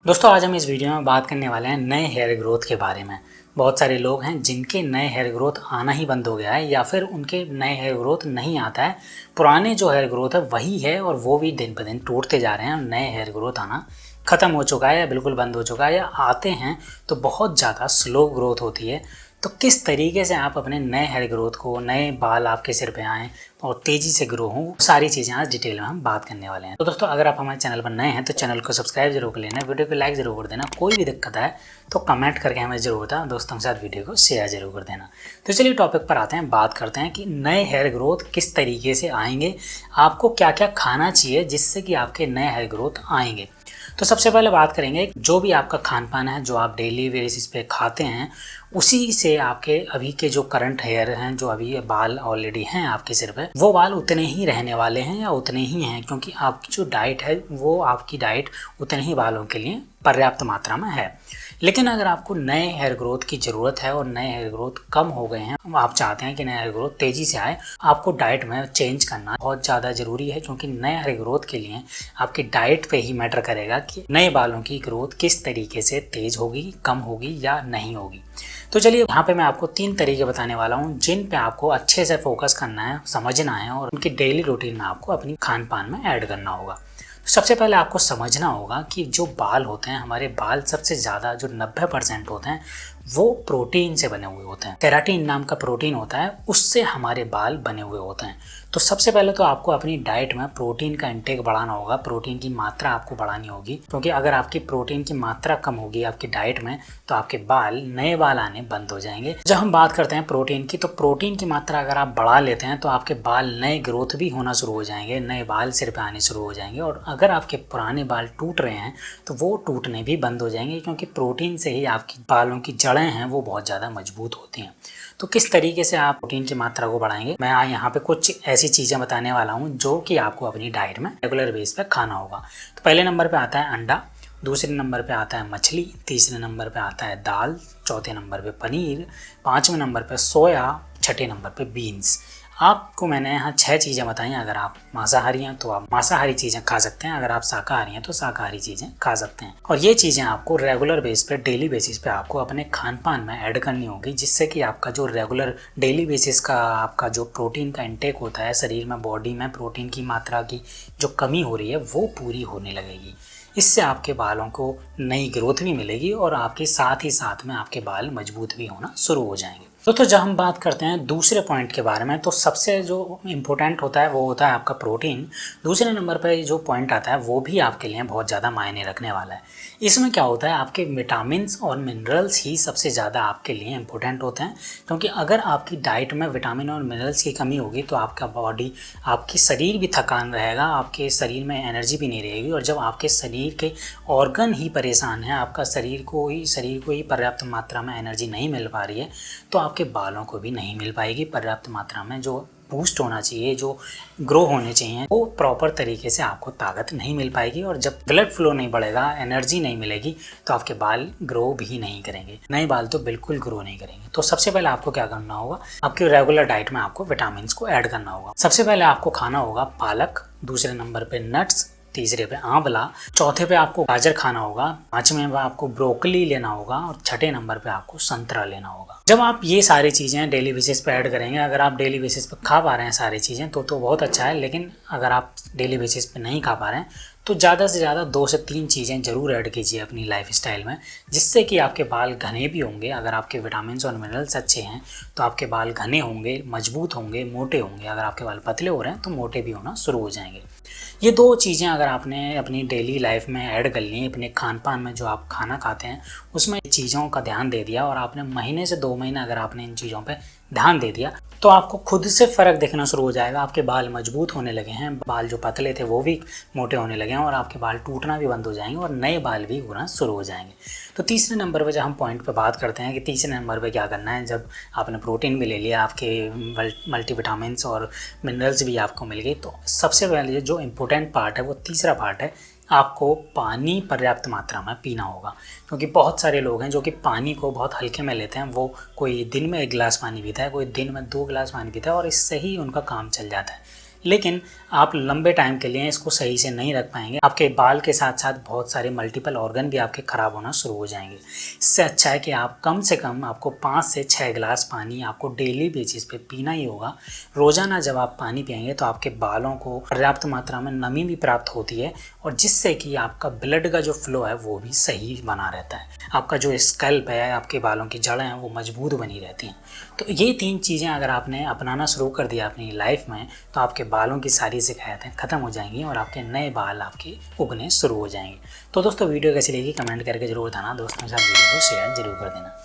दोस्तों आज हम इस वीडियो में बात करने वाले हैं नए हेयर ग्रोथ के बारे में। बहुत सारे लोग हैं जिनके नए हेयर ग्रोथ आना ही बंद हो गया है या फिर उनके नए हेयर ग्रोथ नहीं आता है। पुराने जो हेयर ग्रोथ है वही है और वो भी दिन ब दिन टूटते जा रहे हैं। नए हेयर ग्रोथ आना ख़त्म हो चुका है या बिल्कुल बंद हो चुका है, या आते हैं तो बहुत ज़्यादा स्लो ग्रोथ होती है। तो किस तरीके से आप अपने नए हेयर ग्रोथ को, नए बाल आपके सिर पे आएँ और तेज़ी से ग्रो हों, सारी चीज़ें आज डिटेल में हम बात करने वाले हैं। तो दोस्तों अगर आप हमारे चैनल पर नए हैं तो चैनल को सब्सक्राइब जरूर कर लेना, वीडियो को लाइक ज़रूर कर देना। कोई भी दिक्कत है तो कमेंट करके हमें ज़रूर बताना, दोस्तों के साथ वीडियो को शेयर जरूर कर देना। तो चलिए टॉपिक पर आते हैं, बात करते हैं कि नए हेयर ग्रोथ किस तरीके से आएंगे, आपको क्या क्या खाना चाहिए जिससे कि आपके नए हेयर ग्रोथ आएंगे। तो सबसे पहले बात करेंगे जो भी आपका खान पान है, जो आप डेली बेसिस पे खाते हैं, उसी से आपके अभी के जो करंट हेयर हैं, जो अभी बाल ऑलरेडी हैं आपके सिर पे, वो बाल उतने ही रहने वाले हैं या उतने ही हैं, क्योंकि आपकी जो डाइट है वो आपकी डाइट उतने ही बालों के लिए पर्याप्त मात्रा में है। लेकिन अगर आपको नए हेयर ग्रोथ की ज़रूरत है और नए हेयर ग्रोथ कम हो गए हैं, आप चाहते हैं कि नए हेयर ग्रोथ तेज़ी से आए, आपको डाइट में चेंज करना बहुत ज़्यादा ज़रूरी है। क्योंकि नए हेयर ग्रोथ के लिए आपकी डाइट पे ही मैटर करेगा कि नए बालों की ग्रोथ किस तरीके से तेज़ होगी, कम होगी या नहीं होगी। तो चलिए यहाँ पे मैं आपको 3 तरीके बताने वाला हूँ जिन पे आपको अच्छे से फोकस करना है, समझना है और उनकी डेली रूटीन में आपको अपनी खान पान में ऐड करना होगा। सबसे पहले आपको समझना होगा कि जो बाल होते हैं, हमारे बाल सबसे ज़्यादा जो 90% होते हैं वो प्रोटीन से बने हुए होते हैं। केराटिन नाम का प्रोटीन होता है, उससे हमारे बाल बने हुए होते हैं। तो सबसे पहले तो आपको अपनी डाइट में प्रोटीन का इंटेक बढ़ाना होगा, प्रोटीन की मात्रा आपको बढ़ानी होगी। क्योंकि अगर आपकी प्रोटीन की मात्रा कम होगी आपकी डाइट में तो आपके नए बाल आने बंद हो जाएंगे। जब हम बात करते हैं प्रोटीन की, तो प्रोटीन की मात्रा अगर आप बढ़ा लेते हैं तो आपके बाल नए ग्रोथ भी होना शुरू हो जाएंगे, नए बाल सिर पे आने शुरू हो जाएंगे। और अगर आपके पुराने बाल टूट रहे हैं तो वो टूटने भी बंद हो जाएंगे, क्योंकि प्रोटीन से ही आपकी बालों की जड़ें हैं वो बहुत ज़्यादा मजबूत होती हैं। तो किस तरीके से आप प्रोटीन की मात्रा को बढ़ाएंगे, मैं यहाँ पे कुछ ऐसी चीज़ें बताने वाला हूँ जो कि आपको अपनी डाइट में रेगुलर बेस पे खाना होगा। तो पहले नंबर पे आता है अंडा, दूसरे नंबर पे आता है मछली, तीसरे नंबर पे आता है दाल, चौथे नंबर पे पनीर, पाँचवें नंबर पे सोया, छठे नंबर पे बीन्स। आपको मैंने यहाँ 6 चीज़ें बताई। अगर आप मांसाहारी हैं तो आप मांसाहारी चीज़ें खा सकते हैं, अगर आप शाकाहारी हैं तो शाकाहारी चीज़ें खा सकते हैं। और ये चीज़ें आपको रेगुलर बेस पे, डेली बेसिस पे आपको अपने खान पान में ऐड करनी होगी, जिससे कि आपका जो रेगुलर डेली बेसिस का आपका जो प्रोटीन का इंटेक होता है शरीर में, बॉडी में प्रोटीन की मात्रा की जो कमी हो रही है वो पूरी होने लगेगी। इससे आपके बालों को नई ग्रोथ भी मिलेगी और आपके साथ ही साथ में आपके बाल मजबूत भी होना शुरू हो जाएंगे। तो जब हम बात करते हैं दूसरे पॉइंट के बारे में, तो सबसे जो इम्पोर्टेंट होता है वो होता है आपका प्रोटीन। दूसरे नंबर पर जो पॉइंट आता है वो भी आपके लिए बहुत ज़्यादा मायने रखने वाला है। इसमें क्या होता है, आपके विटामिन्स और मिनरल्स ही सबसे ज़्यादा आपके लिए इम्पोर्टेंट होते हैं। क्योंकि अगर आपकी डाइट में विटामिन और मिनरल्स की कमी होगी तो आपका बॉडी, आपकी शरीर भी थकान रहेगा, आपके शरीर में एनर्जी भी नहीं रहेगी। और जब आपके शरीर के ऑर्गन ही परेशान है, आपका शरीर को ही पर्याप्त मात्रा में एनर्जी नहीं मिल पा रही है, तो आपके बालों को भी नहीं मिल पाएगी पर्याप्त मात्रा में। जो बूस्ट होना चाहिए, जो ग्रो होने चाहिए, वो प्रॉपर तरीके से आपको ताकत नहीं मिल पाएगी। और जब ब्लड फ्लो नहीं बढ़ेगा, एनर्जी नहीं मिलेगी, तो आपके बाल ग्रो भी नहीं करेंगे, नए बाल तो बिल्कुल ग्रो नहीं करेंगे। तो सबसे पहले आपको क्या करना होगा, आपकी रेगुलर डाइट में आपको विटामिन को ऐड करना होगा। सबसे पहले आपको खाना होगा पालक, दूसरे नंबर पे नट्स, तीसरे पे आंवला, चौथे पे आपको गाजर खाना होगा, पांचवें पे आपको ब्रोकली लेना होगा और छठे नंबर पे आपको संतरा लेना होगा। जब आप ये सारी चीज़ें डेली बेसिस पे ऐड करेंगे, अगर आप डेली बेसिस पे खा पा रहे हैं सारी चीज़ें तो बहुत अच्छा है। लेकिन अगर आप डेली बेसिस पे नहीं खा पा रहे हैं तो ज़्यादा से ज़्यादा 2 से 3 चीज़ें ज़रूर ऐड कीजिए अपनी लाइफ स्टाइल में, जिससे कि आपके बाल घने भी होंगे। अगर आपके विटामिन और मिनरल्स अच्छे हैं तो आपके बाल घने होंगे, मजबूत होंगे, मोटे होंगे। अगर आपके बाल पतले हो रहे हैं तो मोटे भी होना शुरू हो जाएंगे। ये 2 चीज़ें अगर आपने अपनी डेली लाइफ में ऐड कर ली, अपने खान पान में जो आप खाना खाते हैं उसमें चीज़ों का ध्यान दे दिया, और आपने महीने से 2 महीने अगर आपने इन चीज़ों पे ध्यान दे दिया, तो आपको खुद से फ़र्क दिखना शुरू हो जाएगा। आपके बाल मजबूत होने लगे हैं, बाल जो पतले थे वो भी मोटे होने लगे हैं, और आपके बाल टूटना भी बंद हो जाएंगे और नए बाल भी उगना शुरू हो जाएंगे। तो तीसरे नंबर पे जब हम पॉइंट पे बात करते हैं कि तीसरे नंबर पे क्या करना है, जब आपने प्रोटीन भी ले लिया, आपके मल्टीविटामिन्स और मिनरल्स भी आपको मिल गई, तो सबसे पहले जो इम्पोर्टेंट पार्ट है वो तीसरा पार्ट है, आपको पानी पर्याप्त मात्रा में पीना होगा। क्योंकि बहुत सारे लोग हैं जो कि पानी को बहुत हल्के में लेते हैं। वो कोई दिन में 1 गिलास पानी पीता है, कोई दिन में 2 गिलास पानी पीता है और इससे ही उनका काम चल जाता है। लेकिन आप लंबे टाइम के लिए इसको सही से नहीं रख पाएंगे। आपके बाल के साथ साथ बहुत सारे मल्टीपल ऑर्गन भी आपके ख़राब होना शुरू हो जाएंगे। इससे अच्छा है कि आप कम से कम आपको 5 से 6 गिलास पानी आपको डेली बेसिस पे पीना ही होगा। रोज़ाना जब आप पानी पिएंगे तो आपके बालों को पर्याप्त मात्रा में नमी भी प्राप्त होती है और जिससे कि आपका ब्लड का जो फ्लो है वो भी सही बना रहता है। आपका जो स्कैल्प है, आपके बालों की जड़ें हैं वो मजबूत बनी रहती हैं। तो ये 3 चीज़ें अगर आपने अपनाना शुरू कर दिया अपनी लाइफ में तो आपके बालों की सारी शिकायतें ख़त्म हो जाएंगी और आपके नए बाल आपके उगने शुरू हो जाएंगे। तो दोस्तों वीडियो कैसी लगी कमेंट करके जरूर बताना। दोस्तों के साथ वीडियो को शेयर जरूर कर देना।